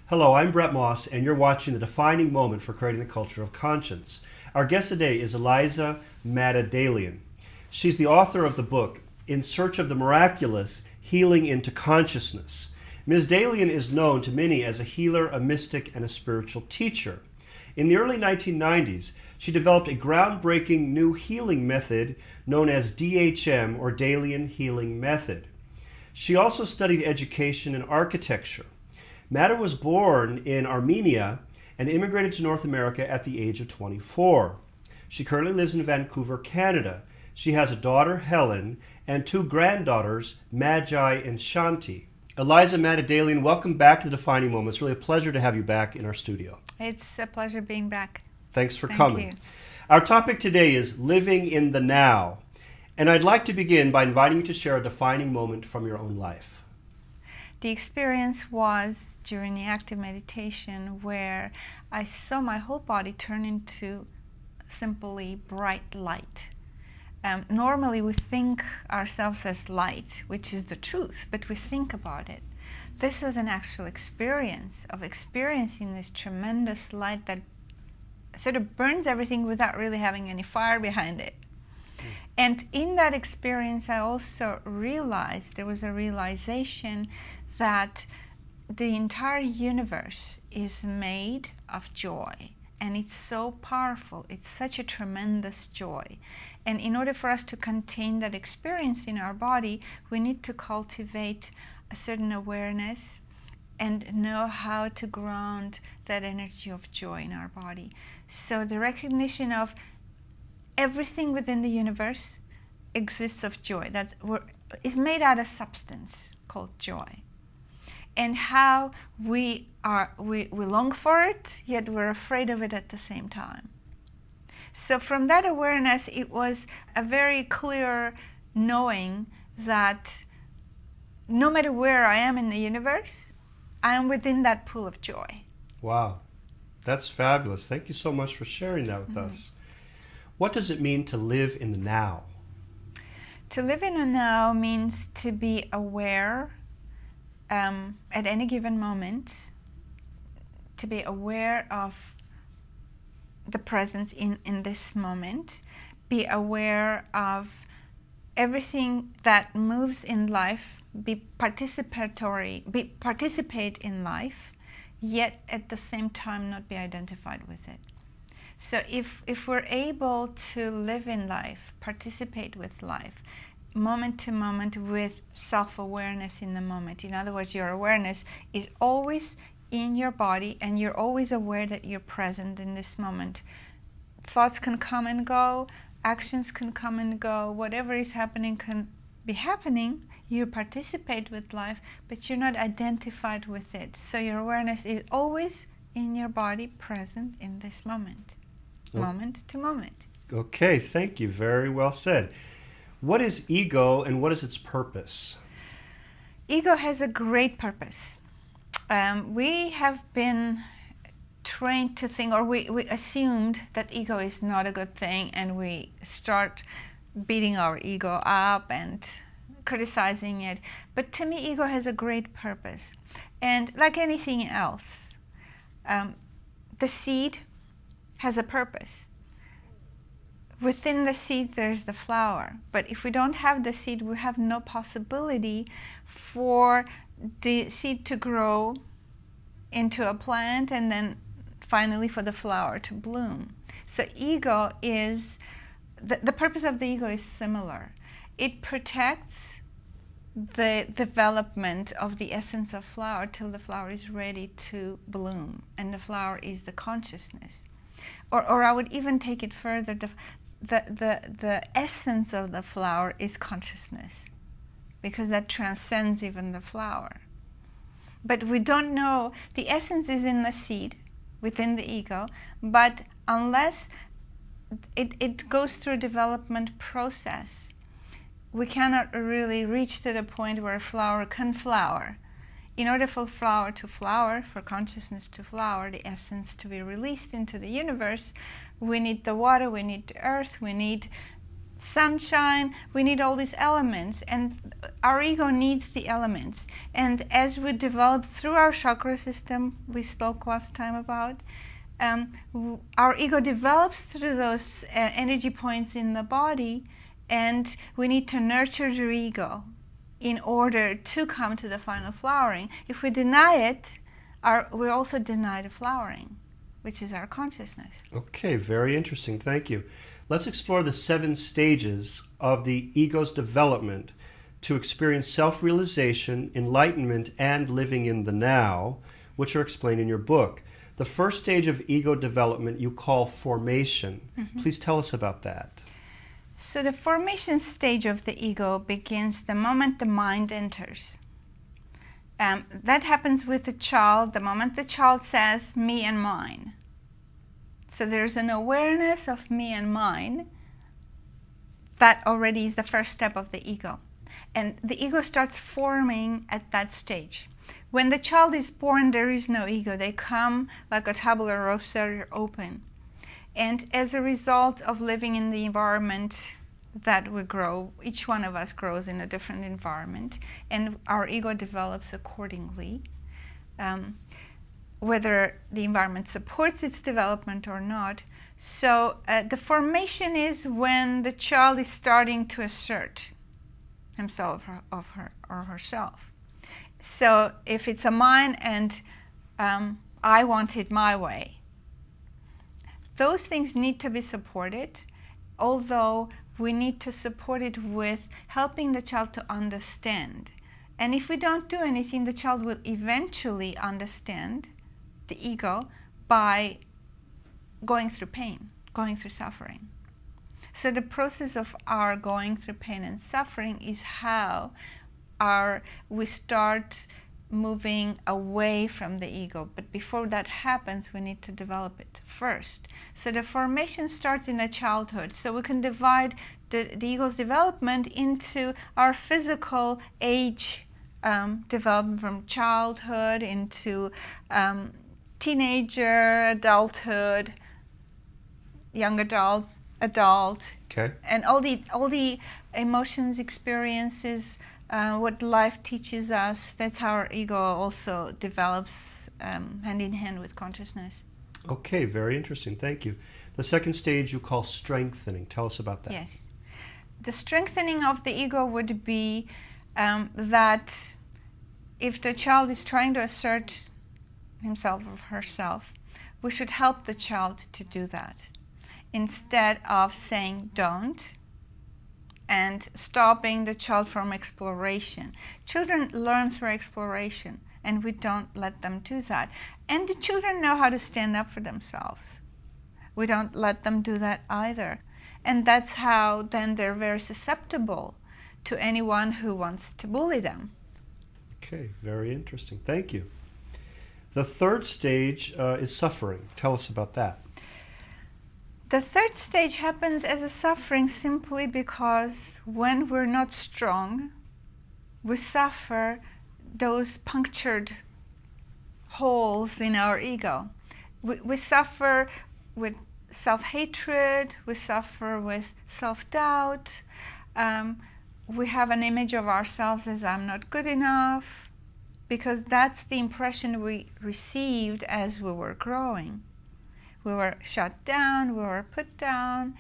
Hello, I'm Bret Moss, and you're watching The Defining Moment for Creating the Culture of Conscience. Our guest today is Eliza Mada Dalian. She's the author of the book, In Search of the Miraculous, Healing into Consciousness. Ms. Dalian is known to many as a healer, a mystic, and a spiritual teacher. In the early 1990s, she developed a groundbreaking new healing method known as DHM, or Dalian Healing Method. She also studied education and architecture. Mada was born in Armenia and immigrated to North America at the age of 24. She currently lives in Vancouver, Canada. She has a daughter, Helen, and two granddaughters, Magi and Shanti. Eliza Mada Dalian, welcome back to The Defining Moment. It's really a pleasure to have you back in our studio. It's a pleasure being back. Thanks for Thank coming. you. Our topic today is living in the now. And I'd like to begin by inviting you to share a defining moment from your own life. The experience was during the active meditation where I saw my whole body turn into simply bright light. Normally we think ourselves as light, which is the truth, but we think about it. This was an actual experience of experiencing this tremendous light that sort of burns everything without really having any fire behind it. And in that experience I also realized, there was a realization that the entire universe is made of joy, and it's so powerful. It's such a tremendous joy, and in order for us to contain that experience in our body, we need to cultivate a certain awareness and know how to ground that energy of joy in our body. So the recognition of everything within the universe exists of joy, that is made out of substance called joy. And how we long for it, yet we're afraid of it at the same time. So from that awareness, it was a very clear knowing that no matter where I am in the universe, I am within that pool of joy. Wow, that's fabulous. Thank you so much for sharing that with us. What does it mean to live in the now? To live in the now means to be aware at any given moment, to be aware of the presence in this moment, be aware of everything that moves in life, participate in life, yet at the same time not be identified with it. So if we're able to live in life, participate with life, moment to moment with self-awareness in the moment. In other words, your awareness is always in your body and you're always aware that you're present in this moment. Thoughts can come and go, actions can come and go, whatever is happening can be happening. You participate with life, but you're not identified with it. So your awareness is always in your body, present in this moment, moment to moment. Okay, thank you. Very well said. What is ego and what is its purpose? Ego has a great purpose. We have been trained to think, or we assumed that ego is not a good thing, and we start beating our ego up and criticizing it. But to me, ego has a great purpose. And like anything else, the seed has a purpose. Within the seed there's the flower, but if we don't have the seed, we have no possibility for the seed to grow into a plant and then finally for the flower to bloom. So ego is, the purpose of the ego is similar. It protects the development of the essence of flower till the flower is ready to bloom, and the flower is the consciousness. Or I would even take it further, the essence of the flower is consciousness, because that transcends even the flower. But we don't know, the essence is in the seed, within the ego, but unless it goes through a development process, we cannot really reach to the point where a flower can flower. In order for flower to flower, for consciousness to flower, the essence to be released into the universe, we need the water, we need the earth, we need sunshine, we need all these elements, and our ego needs the elements. And as we develop through our chakra system, we spoke last time about, our ego develops through those energy points in the body, and we need to nurture the ego in order to come to the final flowering. If we deny it, we also deny the flowering, which is our consciousness. Okay, very interesting. Thank you. Let's explore the 7 stages of the ego's development to experience self-realization, enlightenment, and living in the now, which are explained in your book. The first stage of ego development you call formation. Mm-hmm. Please tell us about that. So the formation stage of the ego begins the moment the mind enters. That happens with the child the moment the child says, me and mine. So there's an awareness of me and mine. That already is the first step of the ego. And the ego starts forming at that stage. When the child is born, there is no ego. They come like a tabula rasa, open. And as a result of living in the environment that we grow, each one of us grows in a different environment, and our ego develops accordingly. Whether the environment supports its development or not. So the formation is when the child is starting to assert himself or herself. So if it's a mine and I want it my way, those things need to be supported, although we need to support it with helping the child to understand. And if we don't do anything, the child will eventually understand the ego by going through pain, going through suffering. So the process of our going through pain and suffering is how we start moving away from the ego. But before that happens, we need to develop it first. So the formation starts in the childhood. So we can divide the ego's development into our physical age development from childhood into teenager, adulthood, young adult, okay, and all the emotions, experiences, what life teaches us. That's how our ego also develops hand in hand with consciousness. Okay, very interesting. Thank you. The second stage you call strengthening. Tell us about that. Yes. The strengthening of the ego would be that if the child is trying to assert himself or herself, we should help the child to do that instead of saying don't and stopping the child from exploration. Children learn through exploration, and we don't let them do that. And the children know how to stand up for themselves. We don't let them do that either. And that's how then they're very susceptible to anyone who wants to bully them. Okay, very interesting. Thank you. The third stage is suffering. Tell us about that. The third stage happens as a suffering simply because when we're not strong, we suffer those punctured holes in our ego. We suffer with self-hatred, we suffer with self-doubt, we have an image of ourselves as I'm not good enough, because that's the impression we received as we were growing. We were shut down, we were put down.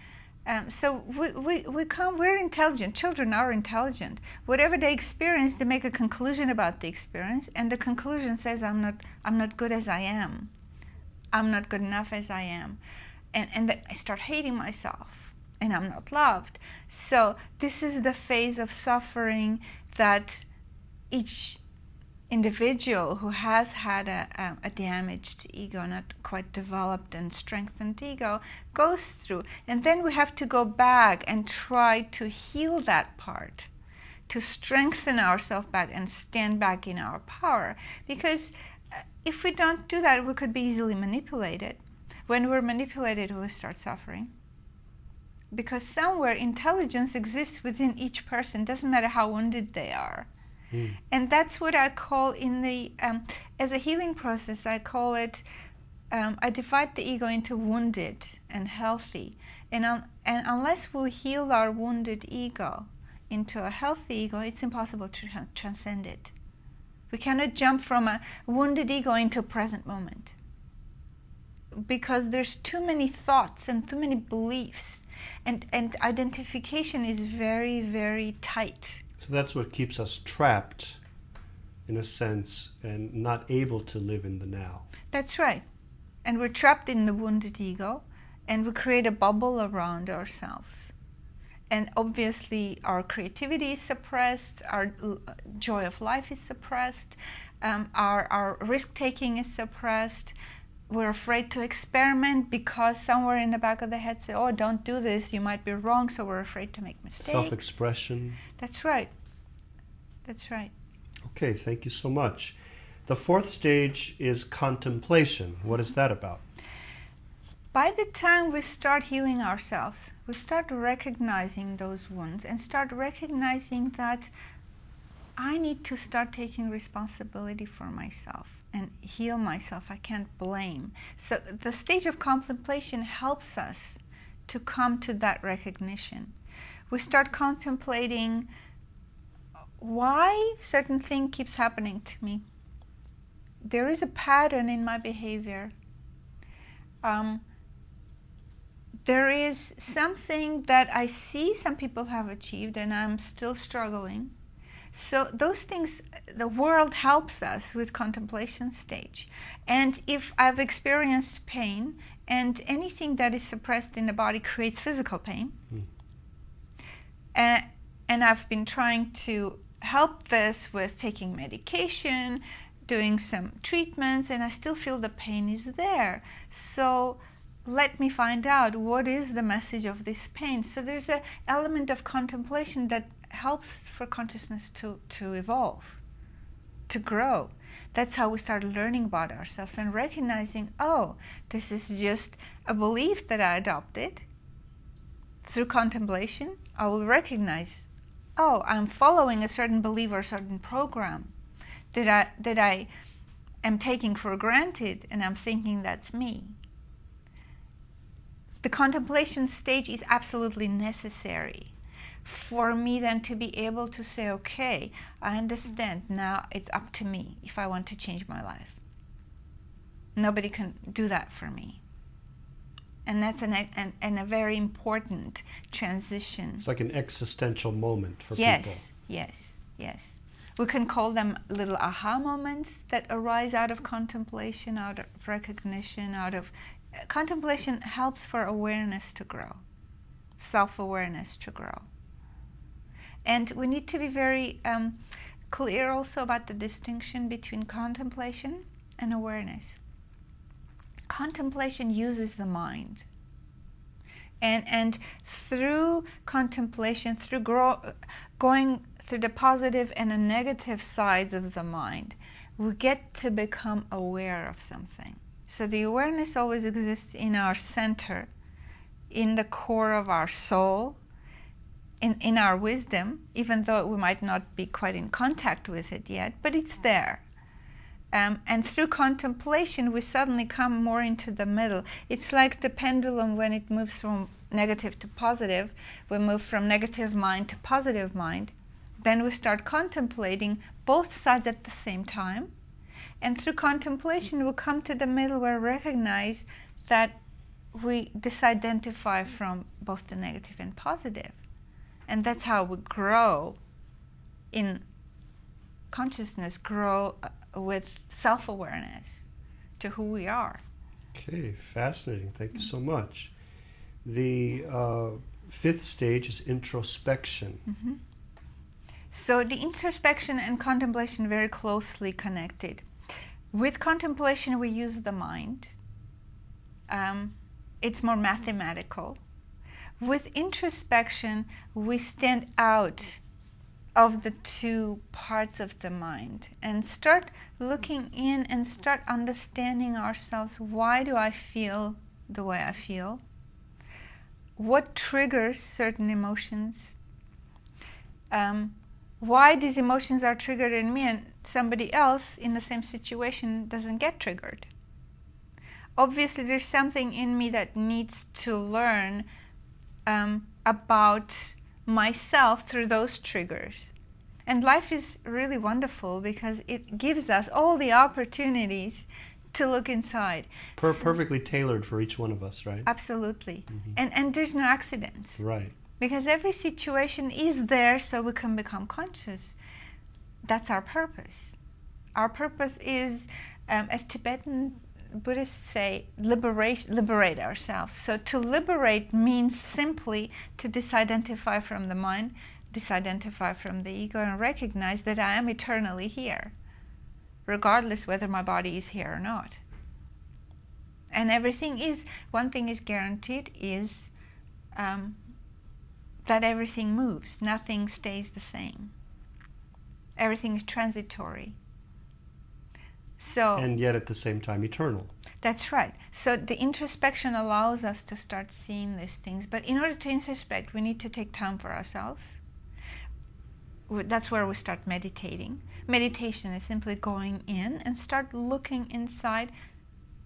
So we're intelligent. Children are intelligent. Whatever they experience, they make a conclusion about the experience, and the conclusion says, I'm not good as I am. I'm not good enough as I am. And I start hating myself, and I'm not loved. So this is the phase of suffering that each individual who has had a damaged ego, not quite developed and strengthened ego, goes through. And then we have to go back and try to heal that part, to strengthen ourselves back and stand back in our power. Because if we don't do that, we could be easily manipulated. When we're manipulated, we start suffering. Because somewhere intelligence exists within each person, doesn't matter how wounded they are. And that's what I call in the, as a healing process, I call it, I divide the ego into wounded and healthy. And unless we heal our wounded ego into a healthy ego, it's impossible to transcend it. We cannot jump from a wounded ego into a present moment, because there's too many thoughts and too many beliefs, and identification is very, very tight. So that's what keeps us trapped, in a sense, and not able to live in the now. That's right. And we're trapped in the wounded ego, and we create a bubble around ourselves. And obviously our creativity is suppressed, our joy of life is suppressed, our risk-taking is suppressed. We're afraid to experiment because somewhere in the back of the head say, oh, don't do this, you might be wrong, so we're afraid to make mistakes. Self-expression. That's right. That's right. Okay, thank you so much. The fourth stage is contemplation. What is that about? By the time we start healing ourselves, we start recognizing those wounds and start recognizing that I need to start taking responsibility for myself and heal myself. I can't blame. So the stage of contemplation helps us to come to that recognition. We start contemplating why certain thing keeps happening to me. There is a pattern in my behavior. There is something that I see some people have achieved and I'm still struggling. So those things, the world helps us with contemplation stage. And if I've experienced pain, and anything that is suppressed in the body creates physical pain, and I've been trying to help this with taking medication, doing some treatments, and I still feel the pain is there. So let me find out what is the message of this pain. So there's an element of contemplation that helps for consciousness to evolve, to grow. That's how we start learning about ourselves and recognizing, oh, this is just a belief that I adopted. Through contemplation, I will recognize, oh, I'm following a certain belief or a certain program that I am taking for granted, and I'm thinking that's me. The contemplation stage is absolutely necessary for me then to be able to say, okay, I understand, now it's up to me if I want to change my life. Nobody can do that for me. And that's a very important transition. It's like an existential moment for people. Yes. We can call them little aha moments that arise out of contemplation, out of recognition, contemplation helps for awareness to grow, self-awareness to grow. And we need to be very clear also about the distinction between contemplation and awareness. Contemplation uses the mind. And through contemplation, through going through the positive and the negative sides of the mind, we get to become aware of something. So the awareness always exists in our center, in the core of our soul, in our wisdom, even though we might not be quite in contact with it yet, but it's there. And through contemplation, we suddenly come more into the middle. It's like the pendulum when it moves from negative to positive. We move from negative mind to positive mind. Then we start contemplating both sides at the same time. And through contemplation, we come to the middle where we recognize that we disidentify from both the negative and positive. And that's how we grow in consciousness, grow with self-awareness to who we are. Okay, fascinating. Thank you so much. The fifth stage is introspection. Mm-hmm. So the introspection and contemplation very closely connected. With contemplation, we use the mind. It's more mathematical. With introspection, we stand out of the two parts of the mind and start looking in and start understanding ourselves. Why do I feel the way I feel? What triggers certain emotions? Why these emotions are triggered in me and somebody else in the same situation doesn't get triggered? Obviously, there's something in me that needs to learn about myself through those triggers. And life is really wonderful because it gives us all the opportunities to look inside. Perfectly tailored for each one of us, right? Absolutely. And there's no accidents. Right. Because every situation is there so we can become conscious. That's our purpose. Our purpose is, as Tibetan Buddhists say, liberate ourselves. So to liberate means simply to disidentify from the mind, disidentify from the ego, and recognize that I am eternally here, regardless whether my body is here or not. And one thing is guaranteed is that everything moves. Nothing stays the same. Everything is transitory. And yet at the same time eternal. That's right. So the introspection allows us to start seeing these things. But in order to introspect, we need to take time for ourselves. That's where we start meditating. Meditation is simply going in and start looking inside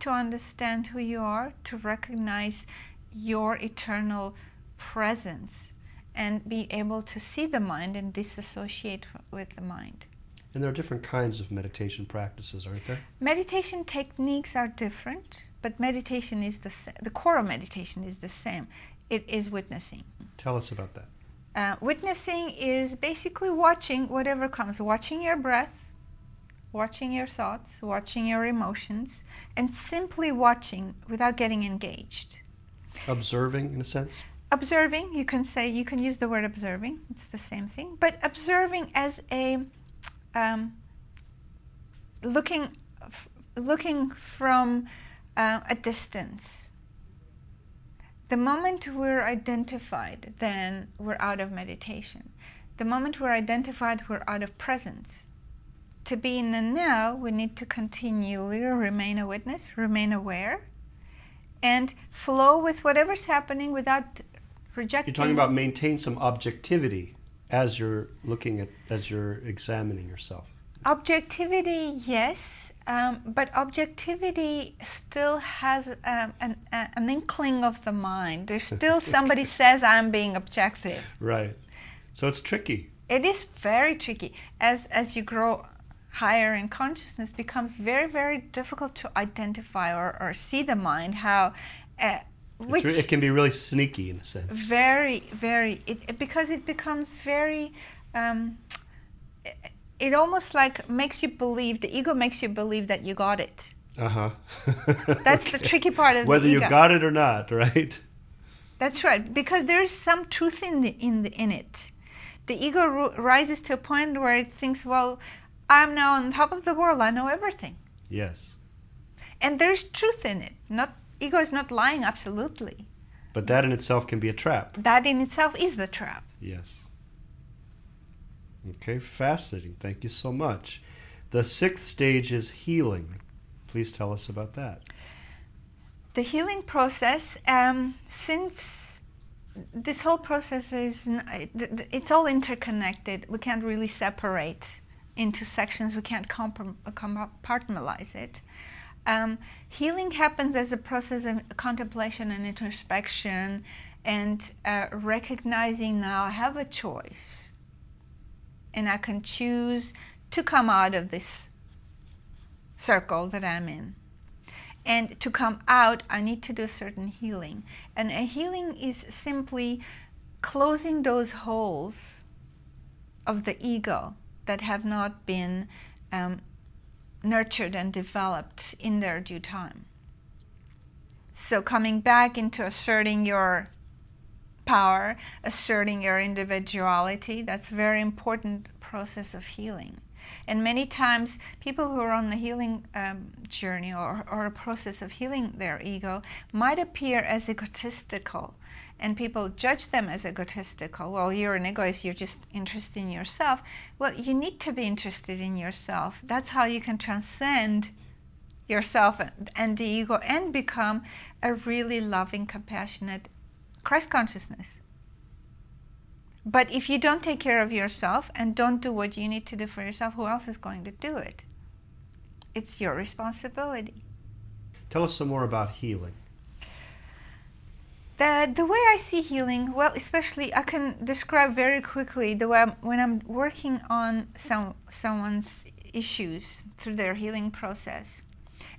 to understand who you are, to recognize your eternal presence, and be able to see the mind and disassociate with the mind. And there are different kinds of meditation practices, aren't there? Meditation techniques are different, but meditation is the core of meditation is the same. It is witnessing. Tell us about that. Witnessing is basically watching whatever comes, watching your breath, watching your thoughts, watching your emotions, and simply watching without getting engaged. Observing, in a sense? Observing, you can use the word observing, it's the same thing, but observing as a looking from a distance. The moment we're identified, then we're out of meditation. The moment we're identified, we're out of presence. To be in the now, we need to continually remain a witness, remain aware, and flow with whatever's happening without rejecting. You're talking about maintain some objectivity as you're examining yourself. Objectivity, yes, but objectivity still has an inkling of the mind. There's still somebody says I'm being objective. Right. So it's tricky. It is very tricky. As you grow higher in consciousness, it becomes very, very difficult to identify or see the mind. It can be really sneaky in a sense. Very, very. Because it becomes very. It almost like makes you believe. The ego makes you believe that you got it. That's okay. The tricky part of whether the ego. You got it or not, right? That's right. Because there's some truth in it. The ego rises to a point where it thinks, well, I'm now on top of the world. I know everything. Yes. And there's truth in it. Ego is not lying, absolutely. But that in itself can be a trap. That in itself is the trap. Yes. Okay, fascinating. Thank you so much. The 6th stage is healing. Please tell us about that. The healing process, since this whole process it's all interconnected, we can't really separate into sections, we can't compartmentalize it. Healing happens as a process of contemplation and introspection and recognizing now I have a choice and I can choose to come out of this circle that I'm in. And to come out, I need to do certain healing. And a healing is simply closing those holes of the ego that have not been nurtured and developed in their due time. So coming back into asserting your power, asserting your individuality, that's a very important process of healing. And many times people who are on the healing journey or a process of healing their ego might appear as egotistical, and people judge them as egotistical. Well, you're an egoist, you're just interested in yourself. Well, you need to be interested in yourself. That's how you can transcend yourself and the ego and become a really loving, compassionate Christ consciousness. But if you don't take care of yourself and don't do what you need to do for yourself, who else is going to do it? It's your responsibility. Tell us some more about healing. The way I see healing, well, especially I can describe very quickly the way when I'm working on someone's issues through their healing process,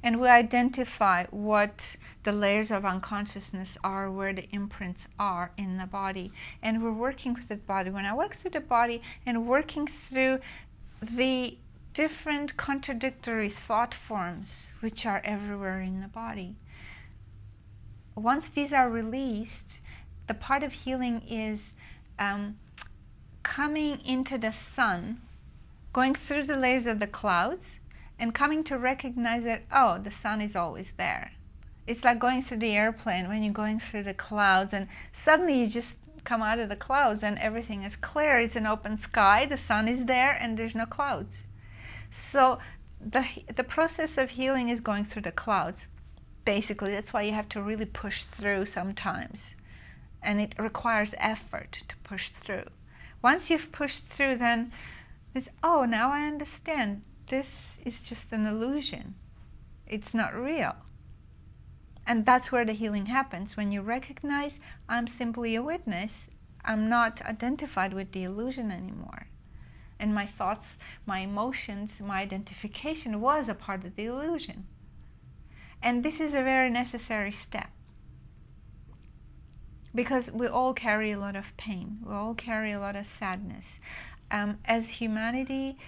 and we identify what the layers of unconsciousness are, where the imprints are in the body, and we're working with the body. When I work through the body and working through the different contradictory thought forms which are everywhere in the body, once these are released, the part of healing is coming into the sun, going through the layers of the clouds, and coming to recognize that, oh, the sun is always there. It's like going through the airplane when you're going through the clouds, and suddenly you just come out of the clouds and everything is clear. It's an open sky, the sun is there, and there's no clouds. So the process of healing is going through the clouds. Basically, that's why you have to really push through sometimes. And it requires effort to push through. Once you've pushed through, then it's, oh, now I understand. This is just an illusion. It's not real. And that's where the healing happens. When you recognize, I'm simply a witness. I'm not identified with the illusion anymore. And my thoughts, my emotions, my identification was a part of the illusion. And this is a very necessary step, because we all carry a lot of pain. We all carry a lot of sadness. As humanity,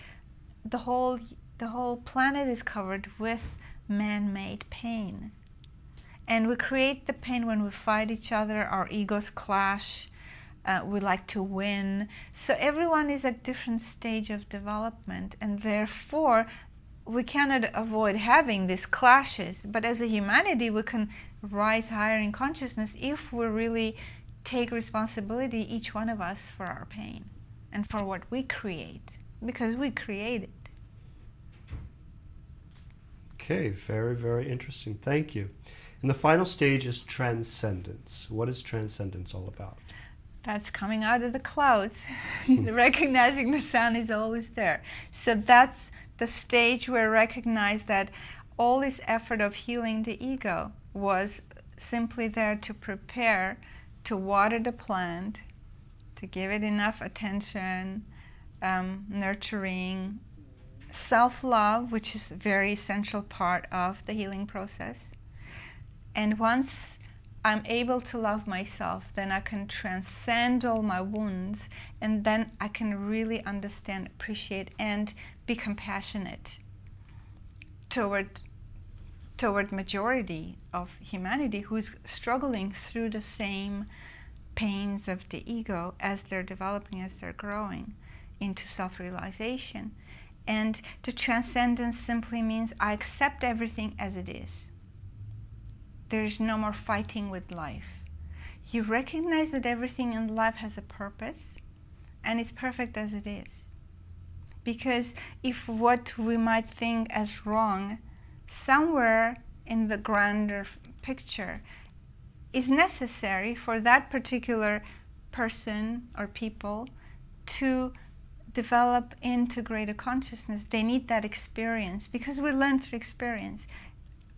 the whole planet is covered with man-made pain. And we create the pain when we fight each other, our egos clash, we like to win. So everyone is at different stage of development, and therefore we cannot avoid having these clashes. But as a humanity, we can rise higher in consciousness if we really take responsibility, each one of us, for our pain and for what we create, because we create it. Okay, very, very interesting. Thank you. And the final stage is transcendence. What is transcendence all about? That's coming out of the clouds, recognizing the sun is always there. So that's the stage where I recognize that all this effort of healing the ego was simply there to prepare, to water the plant, to give it enough attention, nurturing, self-love, which is a very essential part of the healing process. And once I'm able to love myself, then I can transcend all my wounds, and then I can really understand, appreciate, and be compassionate toward majority of humanity who's struggling through the same pains of the ego as they're developing, as they're growing into self-realization. And the transcendence simply means I accept everything as it is. There's no more fighting with life. You recognize that everything in life has a purpose, and it's perfect as it is. Because if what we might think as wrong, somewhere in the grander picture, is necessary for that particular person or people to develop into greater consciousness, they need that experience, because we learn through experience.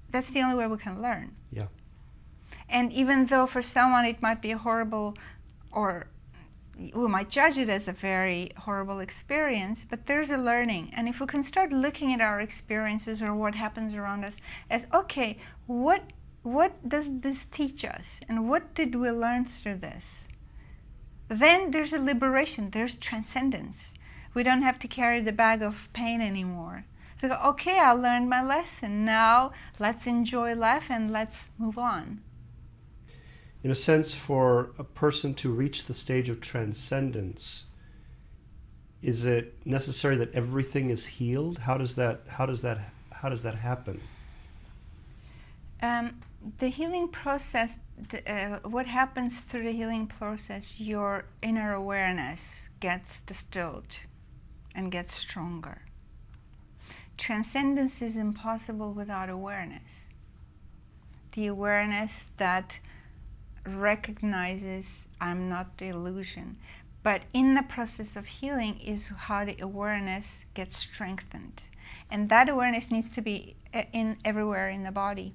That's the only way we can learn. Yeah. And even though for someone it might be a horrible, or we might judge it as a very horrible experience, but there's a learning. And if we can start looking at our experiences or what happens around us as, okay, what does this teach us? And what did we learn through this? Then there's a liberation, there's transcendence. We don't have to carry the bag of pain anymore. So, okay, I learned my lesson. Now let's enjoy life and let's move on. In a sense, for a person to reach the stage of transcendence, is it necessary that everything is healed? How does that happen? The healing process, what happens through the healing process, your inner awareness gets distilled and gets stronger. Transcendence is impossible without awareness. The awareness that recognizes I'm not the illusion. But in the process of healing is how the awareness gets strengthened. And that awareness needs to be everywhere in the body.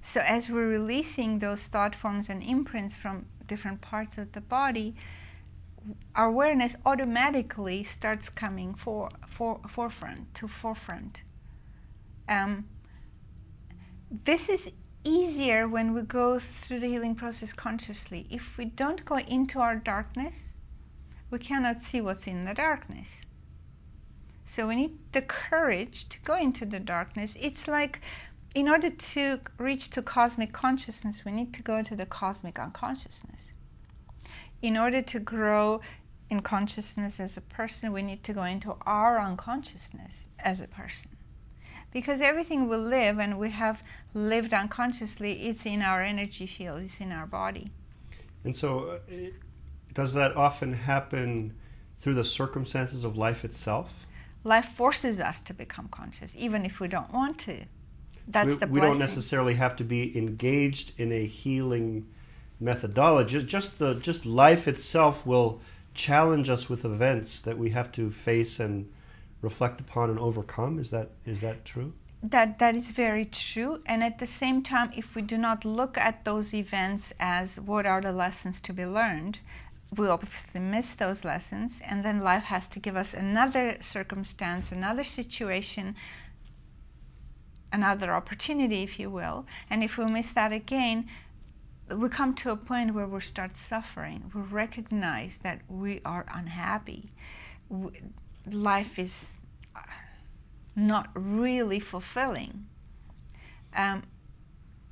So as we're releasing those thought forms and imprints from different parts of the body, our awareness automatically starts coming forefront. This is easier when we go through the healing process consciously. If we don't go into our darkness, we cannot see what's in the darkness. So we need the courage to go into the darkness. It's like, in order to reach to cosmic consciousness, we need to go into the cosmic unconsciousness. In order to grow in consciousness as a person, we need to go into our unconsciousness as a person. Because everything we live and we have lived unconsciously, it's in our energy field, it's in our body. And so, does that often happen through the circumstances of life itself? Life forces us to become conscious, even if we don't want to. That's the blessing. We don't necessarily have to be engaged in a healing methodology. Just life itself will challenge us with events that we have to face and reflect upon and overcome. Is that true? That is very true. And at the same time, if we do not look at those events as what are the lessons to be learned, we obviously miss those lessons, and then life has to give us another circumstance, another situation, another opportunity, if you will. And if we miss that again, we come to a point where we start suffering. We recognize that we are unhappy. Life is not really fulfilling.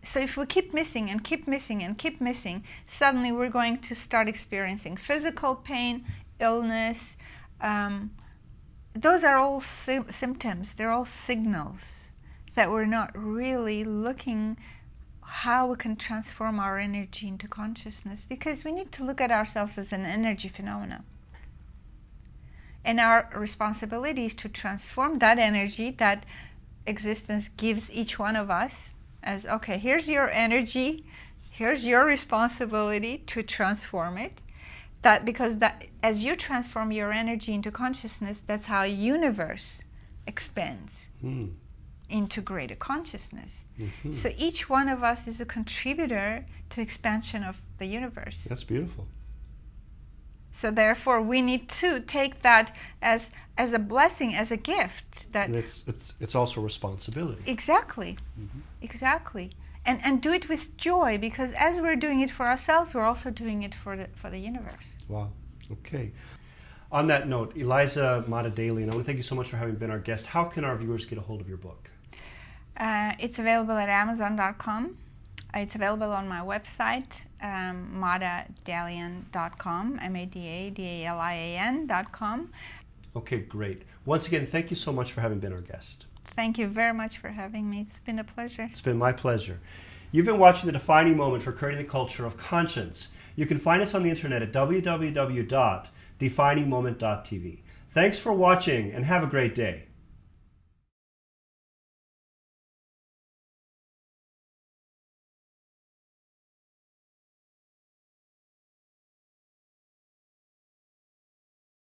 So if we keep missing and keep missing and keep missing, suddenly we're going to start experiencing physical pain, illness. Those are all symptoms. They're all signals that we're not really looking how we can transform our energy into consciousness, because we need to look at ourselves as an energy phenomena. And our responsibility is to transform that energy that existence gives each one of us as, okay, here's your energy, here's your responsibility to transform it. Because as you transform your energy into consciousness, that's how universe expands into greater consciousness. Mm-hmm. So each one of us is a contributor to expansion of the universe. That's beautiful. So therefore, we need to take that as a blessing, as a gift. That and it's also responsibility. Exactly, exactly, and do it with joy, because as we're doing it for ourselves, we're also doing it for the universe. Wow. Okay. On that note, Eliza, Mada, Dalian, I want to thank you so much for having been our guest. How can our viewers get a hold of your book? It's available at Amazon.com. It's available on my website, madadalian.com, MADADALIAN.com. Okay, great. Once again, thank you so much for having been our guest. Thank you very much for having me. It's been a pleasure. It's been my pleasure. You've been watching The Defining Moment for Creating the Culture of Conscience. You can find us on the internet at www.definingmoment.tv. Thanks for watching and have a great day.